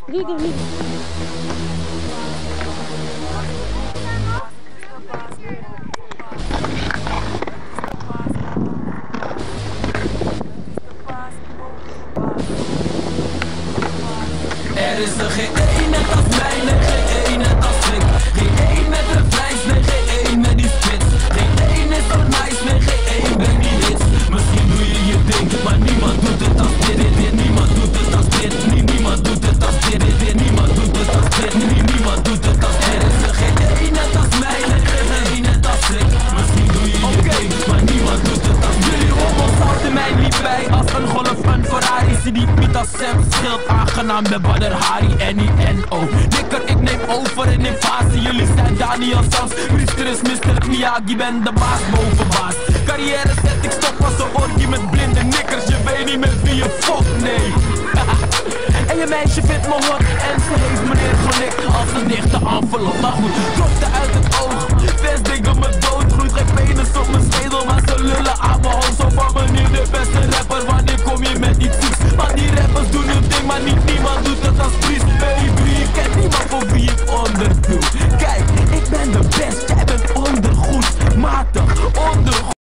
Liegen. Er is er geen één net als mij, nee, geen één net als ik. Geen één met een prijs, nee, geen één met die spits. Geen één is zo nice, nee, geen één ben die hits. Misschien doe je je ding, maar niemand doet het als dit. Niemand doet het als dit, niemand doet het als dit. Niemand doet het als dit, niemand doet het als dit. Er is er geen één net als mij, nee, geen één net als ik. Misschien doe je je ding, maar niemand doet het als dit. Jullie hobbels houden mij niet bij als een golf, een Ferrari. Zie die Piet als Sam, schild aangenaam met Badr Hari, N-I-N-O. Dikker, ik neem over in invasie. Jullie zijn Daniel Sams, Priester is Mr. Miyagi, ben de baas boven baas. Carrière zet ik stop als een orgie met blinde nikkers. Je weet niet met wie je fokt, nee. En je meisje vindt me hot en ze heeft meneer gelikt als een dichte envelop. Maar goed, klopte uit